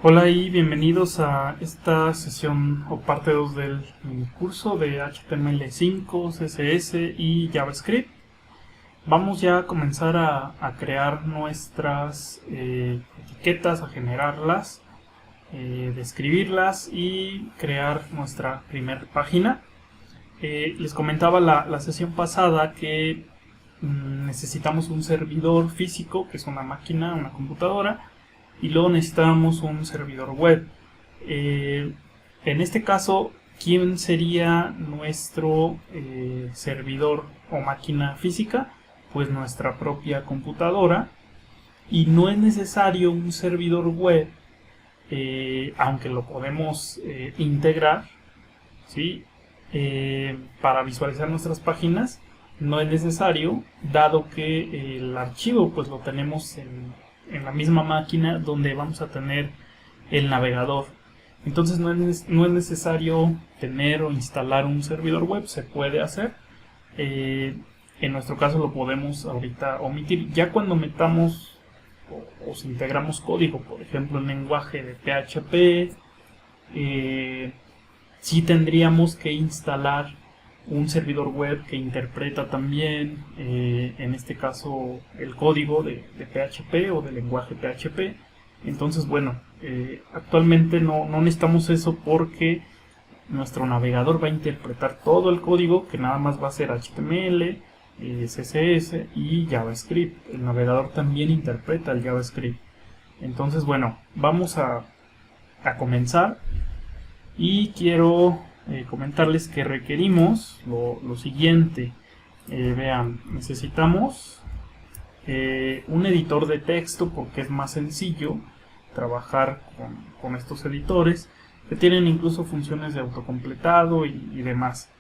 Hola y bienvenidos a esta sesión o parte 2 del curso de HTML5, CSS y JavaScript. Vamos ya a comenzar a crear nuestras etiquetas, a generarlas, describirlas y crear nuestra primera página. Les comentaba la sesión pasada que necesitamos un servidor físico, que es una máquina, una computadora, y luego necesitamos un servidor web. En este caso, ¿quién sería nuestro servidor o máquina física? Pues nuestra propia computadora. Y no es necesario un servidor web, aunque lo podemos integrar, ¿sí? Para visualizar nuestras páginas. No es necesario, dado que el archivo pues lo tenemos en la misma máquina donde vamos a tener el navegador. Entonces no es necesario tener o instalar un servidor web, se puede hacer. En nuestro caso lo podemos ahorita omitir. Ya cuando metamos o si integramos código, por ejemplo el lenguaje de PHP, sí tendríamos que instalar un servidor web que interpreta también, en este caso, el código de PHP o del lenguaje PHP. Entonces, bueno, actualmente no necesitamos eso porque nuestro navegador va a interpretar todo el código, que nada más va a ser HTML, CSS y JavaScript. El navegador también interpreta el JavaScript. Entonces, bueno, vamos a comenzar. Y quiero comentarles que requerimos lo siguiente. Vean, necesitamos un editor de texto porque es más sencillo trabajar con estos editores que tienen incluso funciones de autocompletado y demás.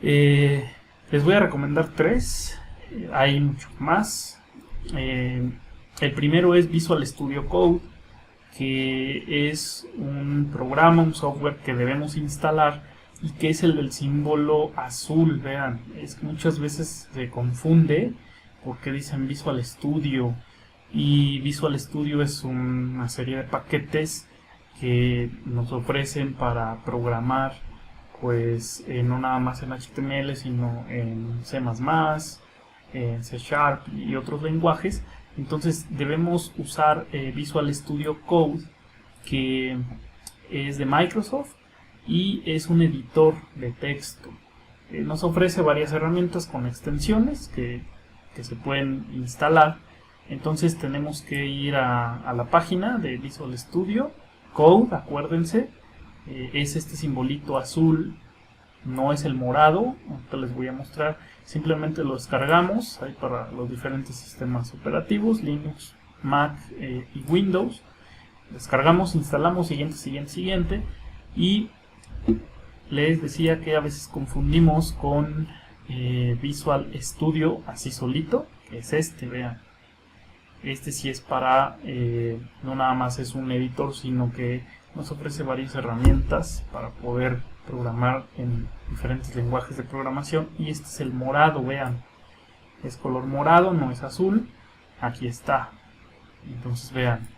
Les voy a recomendar tres. Hay muchos más. El primero es Visual Studio Code, que es un programa, un software que debemos instalar y que es el del símbolo azul. Vean, es que muchas veces se confunde porque dicen Visual Studio, y Visual Studio es una serie de paquetes que nos ofrecen para programar, pues no nada más en HTML, sino en C++, en C# y otros lenguajes. Entonces debemos usar Visual Studio Code, que es de Microsoft y es un editor de texto. Nos ofrece varias herramientas con extensiones que se pueden instalar. Entonces tenemos que ir a la página de Visual Studio Code, acuérdense, es este simbolito azul, no es el morado. Ahorita les voy a mostrar. Simplemente lo descargamos ahí para los diferentes sistemas operativos, Linux, Mac y Windows. Descargamos, instalamos, siguiente, y les decía que a veces confundimos con Visual Studio así solito, que es este. Vean, este sí es para, no nada más es un editor, sino que nos ofrece varias herramientas para poder programar en diferentes lenguajes de programación. Y este es el morado, vean, es color morado, no es azul. Aquí está. Entonces vean,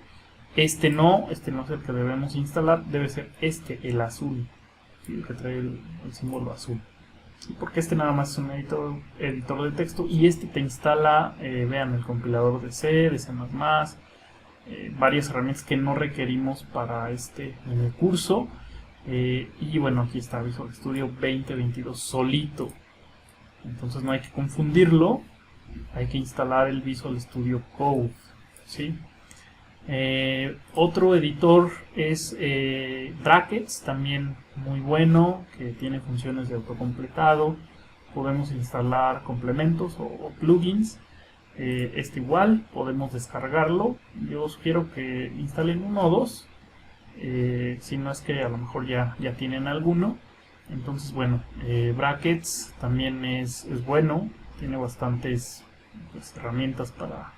este no es el que debemos instalar, debe ser este, el azul, el que trae el símbolo azul. Porque este nada más es un editor de texto, y este te instala, vean, el compilador de C, de C++, varias herramientas que no requerimos para este curso. Y bueno, aquí está Visual Studio 2022 solito. Entonces no hay que confundirlo, hay que instalar el Visual Studio Code, ¿sí? Otro editor es Brackets, también muy bueno, que tiene funciones de autocompletado. Podemos instalar complementos o plugins. Este igual, podemos descargarlo. Yo sugiero que instalen uno o dos, si no es que a lo mejor ya tienen alguno. Entonces bueno, Brackets también es bueno, tiene bastantes pues, herramientas para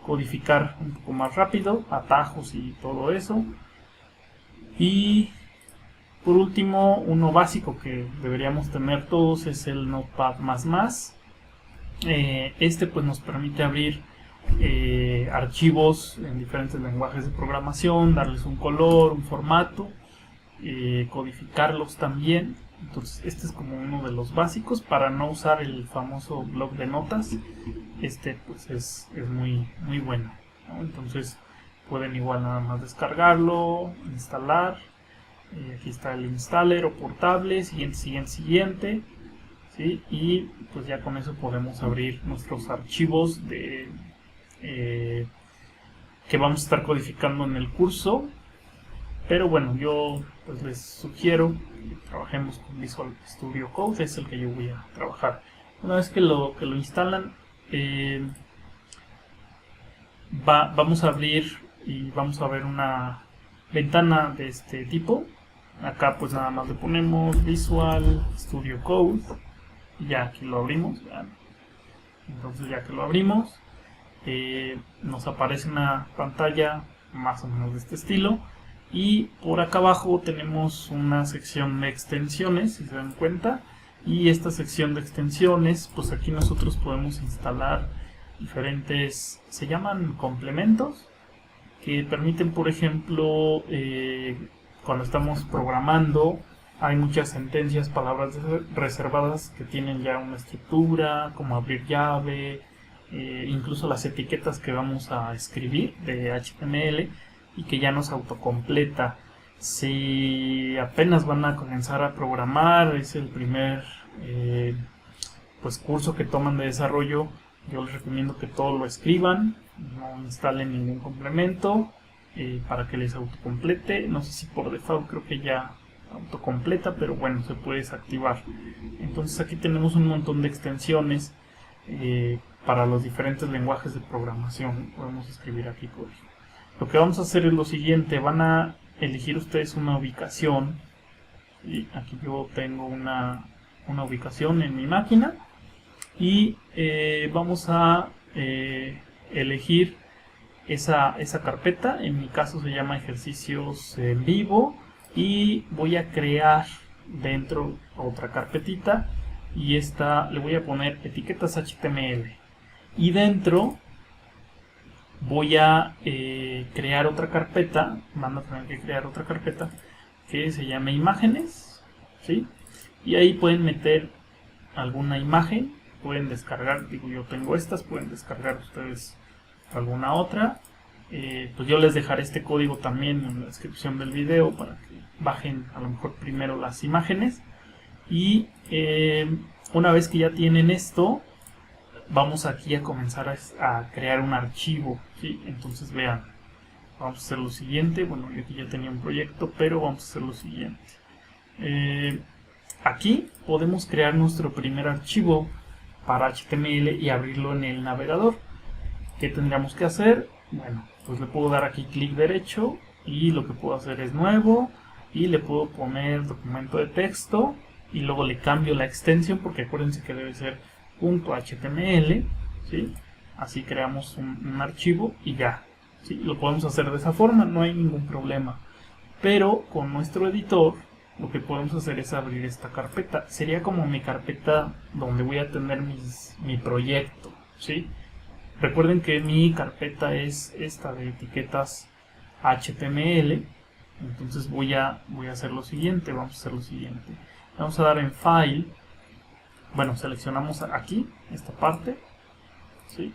codificar un poco más rápido, atajos y todo eso. Y por último, uno básico que deberíamos tener todos es el Notepad++. Este pues nos permite abrir archivos en diferentes lenguajes de programación, darles un color, un formato, codificarlos también. Entonces este es como uno de los básicos para no usar el famoso bloc de notas. Este pues es muy bueno, ¿no? Entonces pueden igual nada más descargarlo, instalar. Aquí está el installer o portable, siguiente, ¿sí? Y pues ya con eso podemos abrir nuestros archivos que vamos a estar codificando en el curso. Pero bueno, yo pues les sugiero que trabajemos con Visual Studio Code, es el que yo voy a trabajar. Una vez que lo instalan, vamos a abrir y vamos a ver una ventana de este tipo. Acá pues nada más le ponemos Visual Studio Code y ya aquí lo abrimos. Entonces ya que lo abrimos, nos aparece una pantalla más o menos de este estilo. Y por acá abajo tenemos una sección de extensiones, si se dan cuenta. Y esta sección de extensiones, pues aquí nosotros podemos instalar diferentes, se llaman complementos, que permiten, por ejemplo, cuando estamos programando, hay muchas sentencias, palabras reservadas que tienen ya una estructura, como abrir llave, incluso las etiquetas que vamos a escribir de HTML y que ya nos autocompleta. Si apenas van a comenzar a programar, es el primer pues curso que toman de desarrollo, yo les recomiendo que todo lo escriban, no instalen ningún complemento para que les autocomplete. No sé si por default creo que ya autocompleta, pero bueno, se puede desactivar. Entonces aquí tenemos un montón de extensiones para los diferentes lenguajes de programación. Podemos escribir aquí código. Lo que vamos a hacer es lo siguiente: van a elegir ustedes una ubicación. Y aquí yo tengo una ubicación en mi máquina y vamos a elegir esa carpeta. En mi caso se llama ejercicios en vivo, y voy a crear dentro otra carpetita, y esta le voy a poner etiquetas HTML, y dentro voy a crear otra carpeta. Van a tener que crear otra carpeta que se llame imágenes, ¿sí? Y ahí pueden meter alguna imagen, pueden descargar, digo yo tengo estas, pueden descargar ustedes alguna otra. Pues yo les dejaré este código también en la descripción del video para que bajen a lo mejor primero las imágenes. Y una vez que ya tienen esto, vamos aquí a comenzar a crear un archivo, ¿sí? Entonces vean, vamos a hacer lo siguiente. Bueno, yo aquí ya tenía un proyecto, pero vamos a hacer lo siguiente. Aquí podemos crear nuestro primer archivo para HTML y abrirlo en el navegador. ¿Qué tendríamos que hacer? Bueno, pues le puedo dar aquí clic derecho y lo que puedo hacer es nuevo, y le puedo poner documento de texto y luego le cambio la extensión, porque acuérdense que debe ser .html, ¿sí? Así creamos un archivo y ya, ¿sí? Lo podemos hacer de esa forma, no hay ningún problema. Pero con nuestro editor lo que podemos hacer es abrir esta carpeta. Sería como mi carpeta donde voy a tener mi proyecto, ¿sí? Recuerden que mi carpeta es esta de etiquetas HTML. Entonces voy a hacer lo siguiente. Vamos a dar en File. Bueno, seleccionamos aquí esta parte, ¿sí?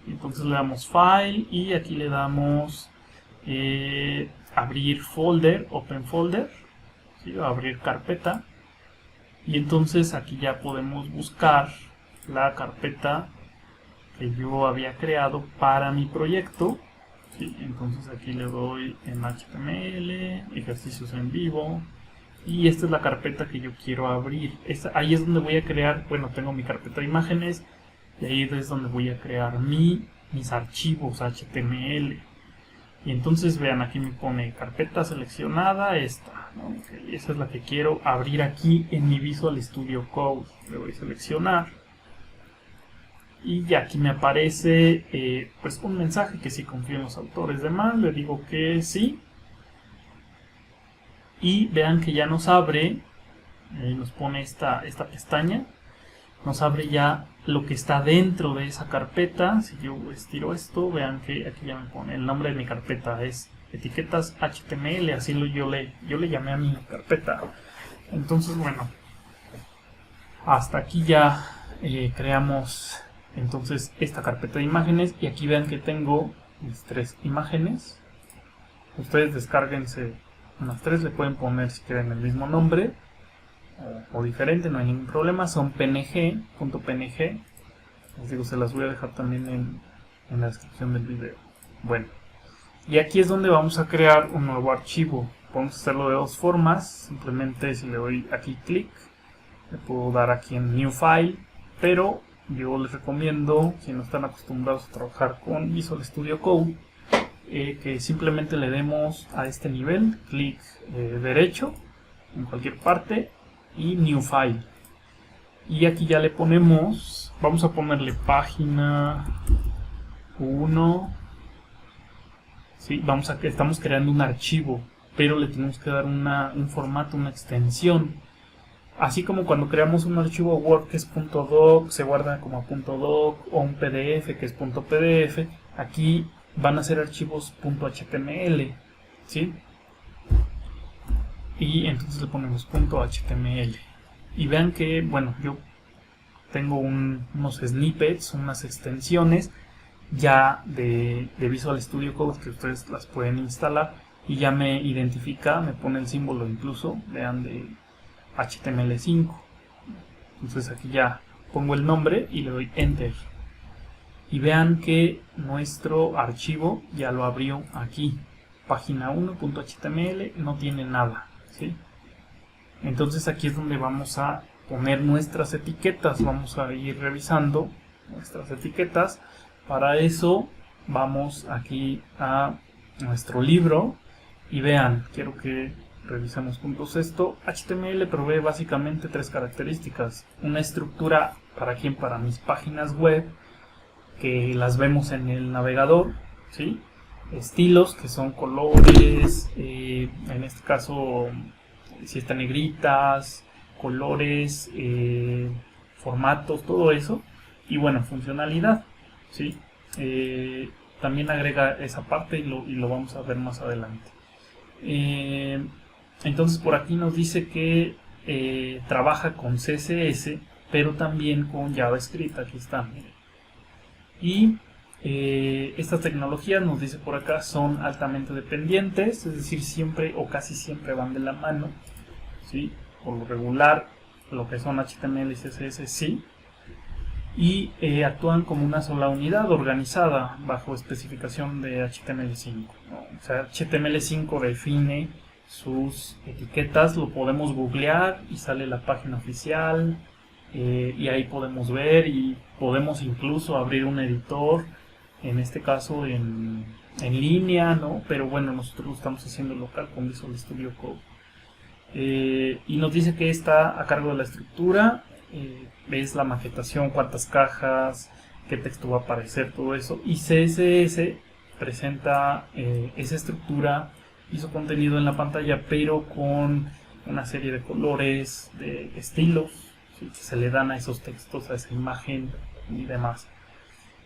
Entonces le damos File y aquí le damos abrir folder, Open Folder, ¿sí? Abrir carpeta. Y entonces aquí ya podemos buscar la carpeta que yo había creado para mi proyecto, ¿sí? Entonces aquí le doy en HTML, ejercicios en vivo, y esta es la carpeta que yo quiero abrir. Ahí es donde voy a crear, bueno, tengo mi carpeta de imágenes, y ahí es donde voy a crear mis archivos HTML. Y entonces vean, aquí me pone carpeta seleccionada, esta, ¿no? Okay, esa es la que quiero abrir aquí en mi Visual Studio Code. Le voy a seleccionar. Y ya aquí me aparece pues un mensaje que si confío en los autores demás, le digo que sí. Y vean que ya nos abre, nos pone esta pestaña, nos abre ya lo que está dentro de esa carpeta. Si yo estiro esto, vean que aquí ya me pone el nombre de mi carpeta, es etiquetas HTML, así yo le llamé a mi carpeta. Entonces, bueno, hasta aquí ya creamos entonces esta carpeta de imágenes, y aquí vean que tengo mis 3 imágenes. Ustedes descárguense unas 3, le pueden poner si quieren el mismo nombre o diferente, no hay ningún problema. Son PNG, .png. Les digo, se las voy a dejar también en la descripción del video. Bueno, y aquí es donde vamos a crear un nuevo archivo. Podemos hacerlo de 2 formas. Simplemente si le doy aquí clic, le puedo dar aquí en New File, pero yo les recomiendo, si no están acostumbrados a trabajar con Visual Studio Code, que simplemente le demos a este nivel, clic derecho en cualquier parte y New File. Y aquí ya le ponemos, vamos a ponerle página 1. ¿Sí? Estamos creando un archivo, pero le tenemos que dar un formato, una extensión. Así como cuando creamos un archivo Word que es .doc, se guarda como .doc, o un PDF que es .pdf, aquí van a ser archivos .html, ¿sí? Y entonces le ponemos .html. Y vean que, bueno, yo tengo unos snippets, unas extensiones ya de Visual Studio Code que ustedes las pueden instalar, y ya me identifica, me pone el símbolo incluso, vean, de HTML5. Entonces aquí ya pongo el nombre y le doy Enter. Y vean que nuestro archivo ya lo abrió aquí. Página 1.html, no tiene nada, ¿sí? Entonces aquí es donde vamos a poner nuestras etiquetas. Vamos a ir revisando nuestras etiquetas. Para eso vamos aquí a nuestro libro y vean, quiero que revisemos juntos esto. HTML provee básicamente 3 características: una estructura para mis páginas web, que las vemos en el navegador, ¿sí? Estilos, que son colores, en este caso si están negritas, colores, formatos, todo eso. Y bueno, funcionalidad, ¿sí? También agrega esa parte y lo vamos a ver más adelante. Entonces por aquí nos dice que trabaja con CSS, pero también con JavaScript. Aquí está, miren. Y estas tecnologías, nos dice por acá, son altamente dependientes, es decir, siempre o casi siempre van de la mano, ¿sí? Por lo regular, lo que son HTML y CSS, sí, y actúan como una sola unidad organizada bajo especificación de HTML5, ¿no? O sea, HTML5 define sus etiquetas, lo podemos googlear y sale la página oficial, y ahí podemos ver, y podemos incluso abrir un editor, en este caso en línea, ¿no? Pero bueno, nosotros lo estamos haciendo local con Visual Studio Code. Y nos dice que está a cargo de la estructura, es la maquetación, cuántas cajas, qué texto va a aparecer, todo eso. Y CSS presenta esa estructura y su contenido en la pantalla, pero con una serie de colores, de estilos, ¿sí? Que se le dan a esos textos, a esa imagen y demás.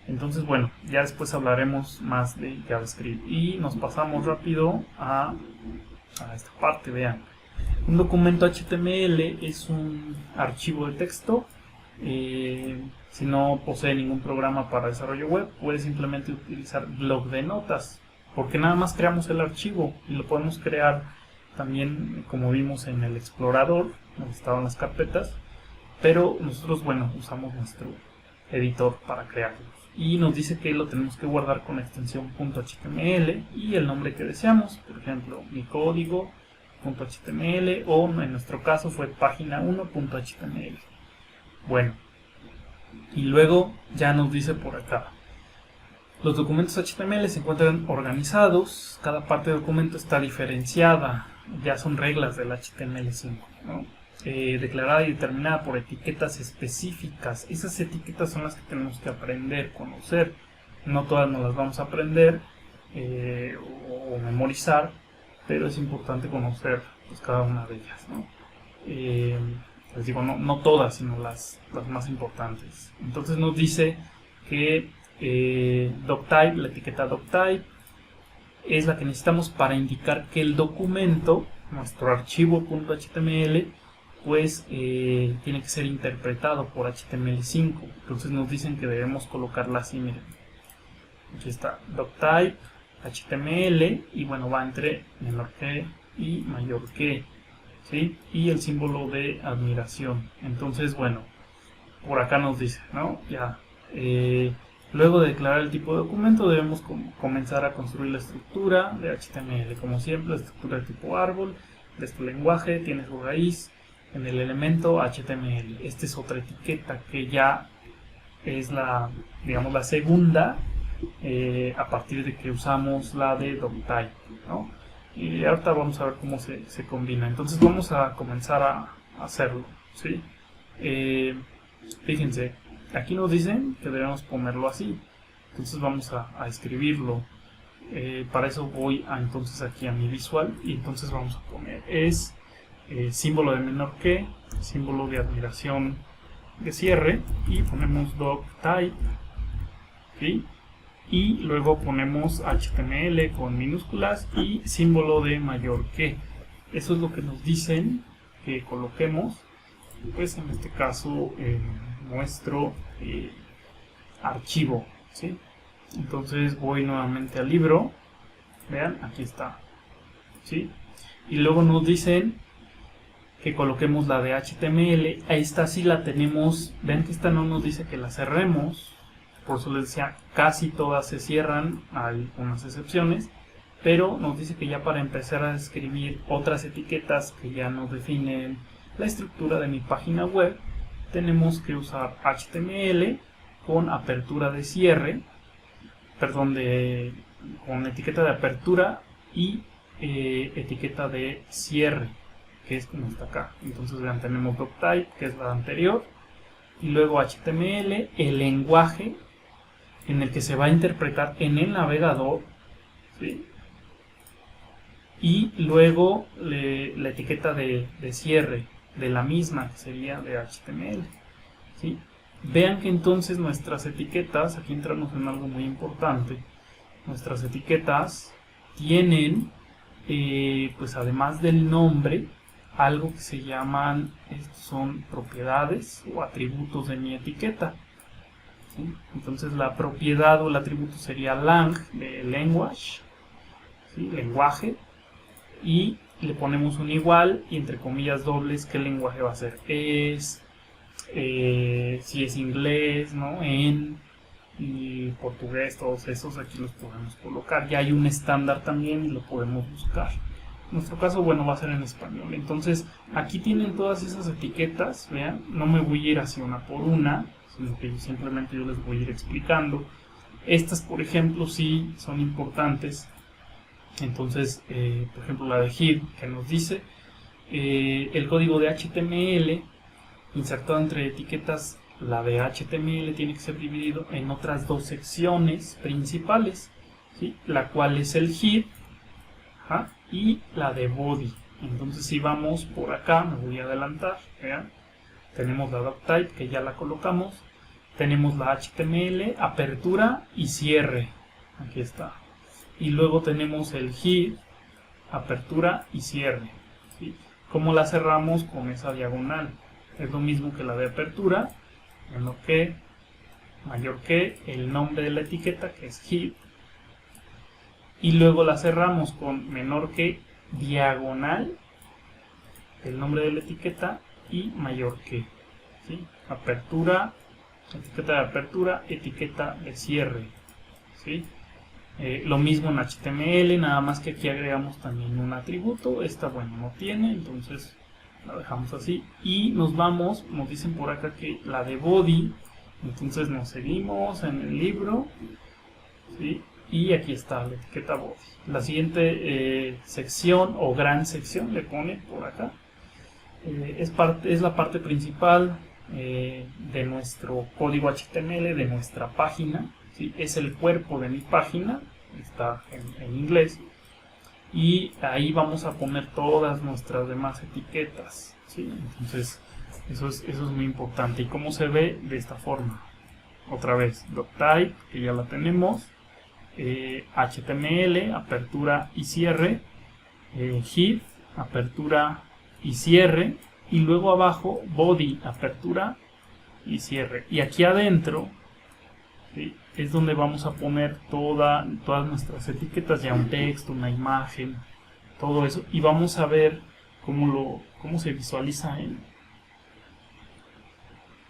Entonces, bueno, ya después hablaremos más de JavaScript. Y nos pasamos rápido a esta parte. Vean, un documento HTML es un archivo de texto. Si no posee ningún programa para desarrollo web, puede simplemente utilizar bloc de notas, porque nada más creamos el archivo y lo podemos crear también, como vimos en el explorador, donde estaban las carpetas, pero nosotros, bueno, usamos nuestro editor para crearlos. Y nos dice que lo tenemos que guardar con la extensión .html y el nombre que deseamos, por ejemplo, mi código .html, o en nuestro caso fue página 1.html. Bueno, y luego ya nos dice por acá, los documentos HTML se encuentran organizados, cada parte del documento está diferenciada, ya son reglas del HTML5, ¿no? Declarada y determinada por etiquetas específicas. Esas etiquetas son las que tenemos que aprender, conocer. No todas nos las vamos a aprender o memorizar, pero es importante conocer, pues, cada una de ellas, ¿no? Les digo, no todas, sino las más importantes. Entonces nos dice que doctype, la etiqueta doctype, es la que necesitamos para indicar que el documento, nuestro archivo .html, pues tiene que ser interpretado por HTML5. Entonces nos dicen que debemos colocarla así, miren. Aquí está, doctype, HTML, y bueno, va entre menor que y mayor que, ¿sí? Y el símbolo de admiración. Entonces, bueno, por acá nos dice, ¿no? Ya, luego de declarar el tipo de documento, debemos comenzar a construir la estructura de HTML. Como siempre, la estructura de tipo árbol, de este lenguaje, tiene su raíz en el elemento HTML. Esta es otra etiqueta que ya es la, digamos, la segunda a partir de que usamos la de doctype, ¿no? Y ahorita vamos a ver cómo se combina. Entonces vamos a comenzar a hacerlo, ¿sí? Fíjense, aquí nos dicen que debemos ponerlo así. Entonces vamos a escribirlo. Para eso voy entonces aquí a mi visual y entonces vamos a poner es símbolo de menor que, símbolo de admiración de cierre, y ponemos doctype, ¿sí? Y luego ponemos HTML con minúsculas y símbolo de mayor que. Eso es lo que nos dicen que coloquemos, pues en este caso nuestro archivo, ¿sí? Entonces voy nuevamente al libro, vean, aquí está, ¿sí? Y luego nos dicen que coloquemos la de HTML. Esta sí la tenemos, vean que esta no nos dice que la cerremos, por eso les decía, casi todas se cierran, hay unas excepciones, pero nos dice que ya para empezar a escribir otras etiquetas que ya nos definen la estructura de mi página web, tenemos que usar HTML con apertura de cierre, perdón, con etiqueta de apertura y etiqueta de cierre, que es como está acá. Entonces vean, tenemos doctype, que es la anterior, y luego HTML, el lenguaje en el que se va a interpretar en el navegador, ¿sí? Y luego la etiqueta de cierre de la misma, que sería de HTML, ¿sí? Vean que entonces nuestras etiquetas, aquí entramos en algo muy importante, nuestras etiquetas tienen, pues además del nombre, algo que se llaman, estos son propiedades o atributos de mi etiqueta, ¿sí? Entonces la propiedad o el atributo sería lang, de language, ¿sí? Lenguaje, y le ponemos un igual y entre comillas dobles, ¿qué lenguaje va a ser? Es, si es inglés, ¿no? Y portugués, todos esos aquí los podemos colocar. Ya hay un estándar también y lo podemos buscar. En nuestro caso, bueno, va a ser en español. Entonces, aquí tienen todas esas etiquetas, vean, no me voy a ir hacia una por una, sino que simplemente yo les voy a ir explicando. Estas, por ejemplo, sí son importantes. Entonces, por ejemplo, la de here, que nos dice el código de HTML insertado entre etiquetas, la de HTML tiene que ser dividido en otras dos secciones principales, ¿sí? La cual es el head, y la de body. Entonces, si vamos por acá, me voy a adelantar, vean, tenemos la doctype que ya la colocamos, tenemos la HTML, apertura y cierre, aquí está. Y luego tenemos el head, apertura y cierre, ¿sí? ¿Cómo la cerramos? Con esa diagonal. Es lo mismo que la de apertura, menor que, mayor que, el nombre de la etiqueta, que es head. Y luego la cerramos con menor que, diagonal, el nombre de la etiqueta y mayor que, ¿sí? Apertura, etiqueta de apertura, etiqueta de cierre, ¿sí? Lo mismo en HTML, nada más que aquí agregamos también un atributo. Esta, bueno, no tiene, entonces la dejamos así. Y nos vamos, nos dicen por acá que la de body, entonces nos seguimos en el libro, ¿sí? Y aquí está la etiqueta body. La siguiente sección o gran sección le pone por acá. Es la parte principal de nuestro código HTML, de nuestra página, ¿sí? Es el cuerpo de mi página, está en inglés, y ahí vamos a poner todas nuestras demás etiquetas, ¿sí? Entonces Eso es muy importante. ¿Y cómo se ve? De esta forma. Otra vez, doctype, que ya la tenemos, HTML, apertura y cierre, head, apertura y cierre, y luego abajo body, apertura y cierre. Y aquí adentro, ¿sí?, es donde vamos a poner todas nuestras etiquetas, ya un texto, una imagen, todo eso, y vamos a ver cómo se visualiza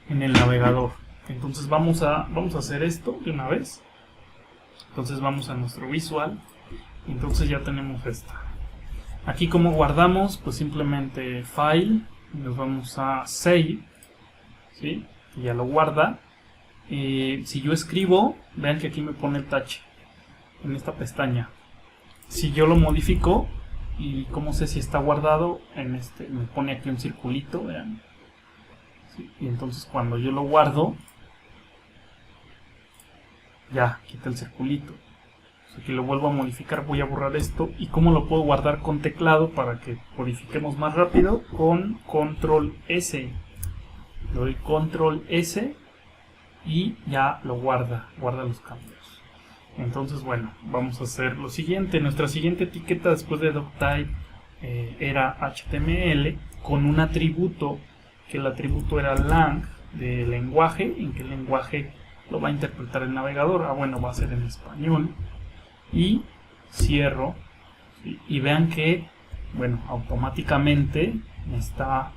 en el navegador. Entonces vamos a hacer esto de una vez. Entonces vamos a nuestro visual. Entonces ya tenemos esta. Aquí como guardamos, pues simplemente file, nos vamos a save, ¿sí?, y ya lo guarda. Si yo escribo, vean que aquí me pone el tache en esta pestaña. Si yo lo modifico, y cómo sé si está guardado, me pone aquí un circulito, vean. ¿Sí? Y entonces cuando yo lo guardo, ya quita el circulito. Aquí lo vuelvo a modificar, voy a borrar esto. ¿Y cómo lo puedo guardar con teclado para que codifiquemos más rápido? Con control S. Le doy control S y ya lo guarda los cambios. Entonces, bueno, vamos a hacer lo siguiente. Nuestra siguiente etiqueta después de doctype era HTML con un atributo, que el atributo era lang, de lenguaje. ¿En qué lenguaje lo va a interpretar el navegador? Bueno, va a ser en español. Y cierro, ¿sí?, y vean que, bueno, automáticamente me está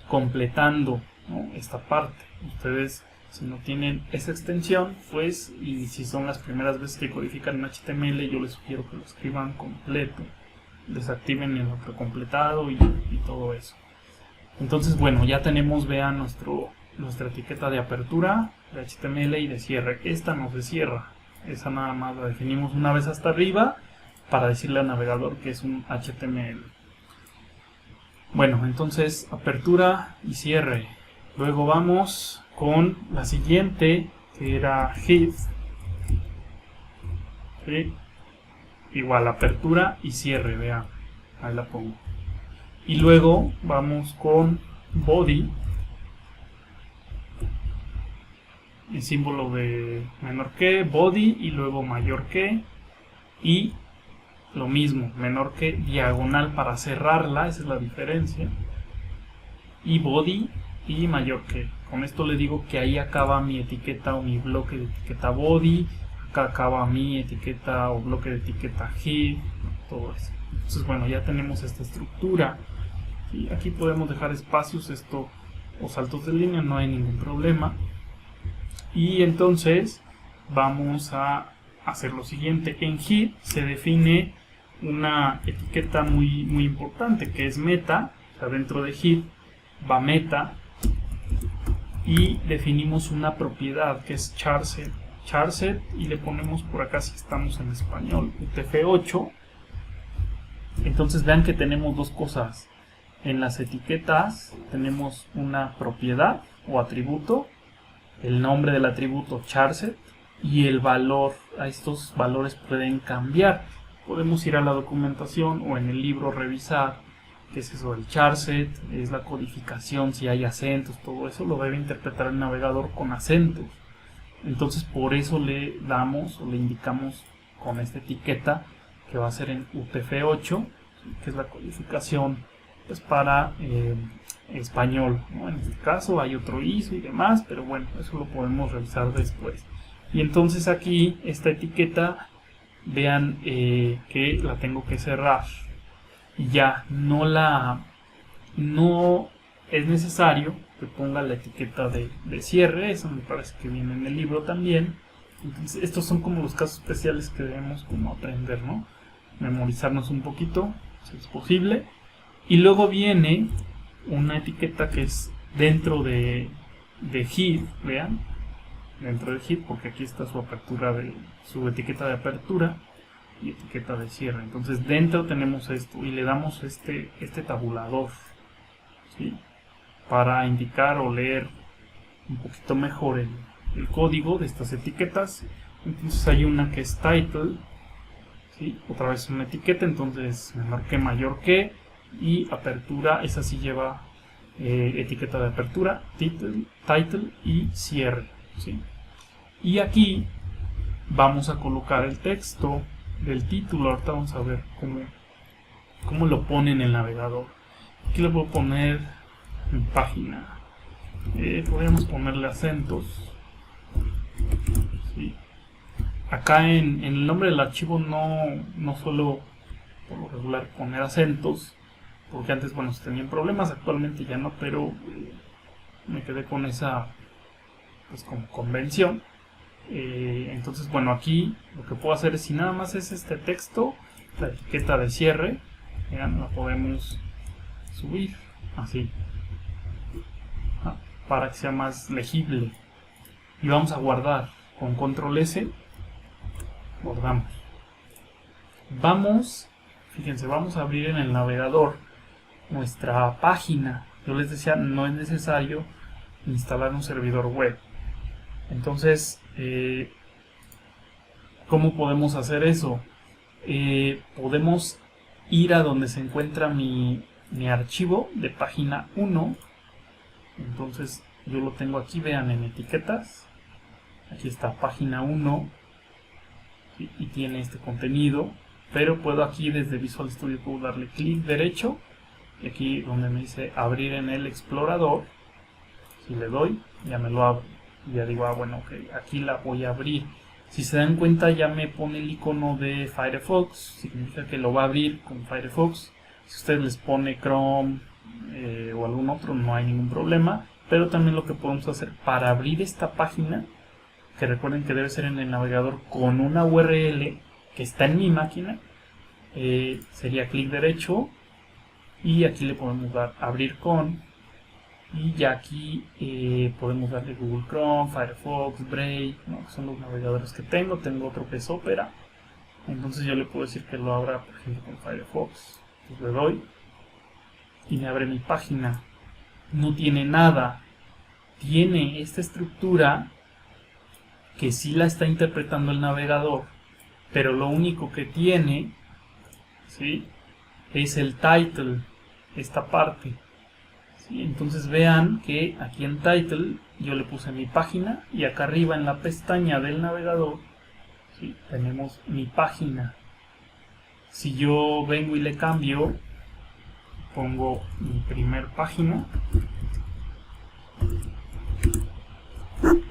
completando, ¿no?, esta parte. Ustedes, si no tienen esa extensión, pues, y si son las primeras veces que codifican en HTML, yo les sugiero que lo escriban completo, desactiven el autocompletado y todo eso. Entonces, bueno, ya tenemos, vean, nuestra etiqueta de apertura, de HTML y de cierre. Esta no se cierra, esa nada más la definimos una vez hasta arriba para decirle al navegador que es un HTML. Bueno, entonces apertura y cierre. Luego vamos con la siguiente, que era head. ¿Sí? Igual, apertura y cierre, vean, ahí la pongo. Y luego vamos con body, el símbolo de menor que, body, y luego mayor que, y lo mismo, menor que, diagonal para cerrarla, esa es la diferencia, y body y mayor que. Con esto le digo que ahí acaba mi etiqueta o mi bloque de etiqueta body, acá acaba mi etiqueta o bloque de etiqueta head, todo eso. Entonces, bueno, ya tenemos esta estructura. Y aquí podemos dejar espacios, esto, o saltos de línea, no hay ningún problema. Y entonces vamos a hacer lo siguiente. En head se define una etiqueta muy importante, que es meta. O sea, dentro de head va meta, y definimos una propiedad que es charset, y le ponemos por acá, si estamos en español, UTF-8. Entonces vean que tenemos dos cosas. En las etiquetas tenemos una propiedad o atributo, el nombre del atributo charset, y el valor. A estos valores pueden cambiar. Podemos ir a la documentación o en el libro revisar qué es eso del charset, es la codificación, si hay acentos, todo eso lo debe interpretar el navegador con acentos. Entonces por eso le damos o le indicamos con esta etiqueta que va a ser en UTF-8, que es la codificación pues para español, ¿no? En este caso hay otro ISO y demás, pero bueno, eso lo podemos revisar después. Y entonces aquí esta etiqueta, vean que la tengo que cerrar, y ya no es necesario que ponga la etiqueta de cierre. Eso me parece que viene en el libro también. Entonces estos son como los casos especiales que debemos como aprender, ¿no? Memorizarnos un poquito, si es posible. Y luego viene una etiqueta que es dentro de head, vean, dentro de head, porque aquí está su apertura, su etiqueta de apertura y etiqueta de cierre. Entonces dentro tenemos esto y le damos este tabulador, ¿sí?, para indicar o leer un poquito mejor el código de estas etiquetas. Entonces hay una que es title, ¿sí?, otra vez una etiqueta, entonces menor que, mayor que, y apertura, esa sí lleva etiqueta de apertura, title y cierre, ¿sí? Y aquí vamos a colocar el texto del título. Ahorita vamos a ver cómo lo pone en el navegador. Aquí le puedo poner mi página. Podríamos ponerle acentos, ¿sí? Acá en el nombre del archivo no suelo por lo regular poner acentos, porque antes, bueno, se tenían problemas, actualmente ya no, pero me quedé con esa, pues, como convención. Entonces, bueno, aquí lo que puedo hacer es, si nada más es este texto, la etiqueta de cierre, vean, la podemos subir así, para que sea más legible. Y vamos a guardar con control S, guardamos. Fíjense, vamos a abrir en el navegador nuestra página. Yo les decía, no es necesario instalar un servidor web. Entonces, ¿cómo podemos hacer eso? Podemos ir a donde se encuentra mi archivo de página 1. Entonces, yo lo tengo aquí, vean, en etiquetas. Aquí está página 1 y tiene este contenido. Pero puedo aquí desde Visual Studio Code darle clic derecho. Y aquí donde me dice abrir en el explorador, si le doy, ya me lo abre. Ya digo, bueno, ok, aquí la voy a abrir. Si se dan cuenta, ya me pone el icono de Firefox, significa que lo va a abrir con Firefox. Si ustedes les pone Chrome o algún otro, no hay ningún problema. Pero también lo que podemos hacer para abrir esta página, que recuerden que debe ser en el navegador con una URL que está en mi máquina, sería clic derecho y aquí le podemos dar abrir con. Y ya aquí podemos darle Google Chrome, Firefox, Brave, ¿no? Que son los navegadores que tengo. Tengo otro que es Opera. Entonces yo le puedo decir que lo abra, por ejemplo, con Firefox. Entonces le doy y me abre mi página. No tiene nada. Tiene esta estructura que sí la está interpretando el navegador, pero lo único que tiene, ¿sí?, es el title, esta parte. Entonces vean que aquí en title yo le puse mi página y acá arriba en la pestaña del navegador, ¿sí?, tenemos mi página. Si yo vengo y le cambio, pongo mi primer página,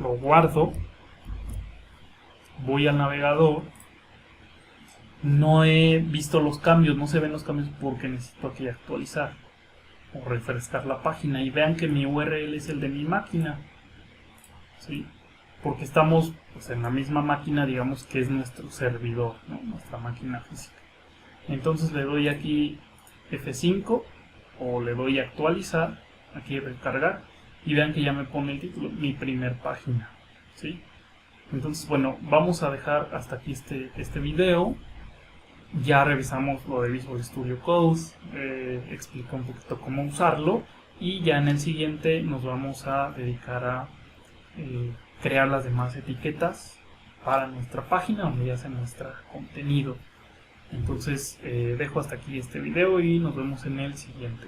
lo guardo, voy al navegador, no he visto los cambios, no se ven los cambios porque necesito aquí actualizar o refrescar la página, y vean que mi URL es el de mi máquina, ¿sí?, porque estamos, pues, en la misma máquina, digamos que es nuestro servidor, ¿no?, nuestra máquina física. Entonces le doy aquí F5 o le doy actualizar, aquí recargar, y vean que ya me pone el título, mi primer página, ¿sí? Entonces, bueno, vamos a dejar hasta aquí este video. Ya revisamos lo de Visual Studio Code, explico un poquito cómo usarlo, y ya en el siguiente nos vamos a dedicar a crear las demás etiquetas para nuestra página donde ya sea nuestro contenido. Entonces dejo hasta aquí este video y nos vemos en el siguiente.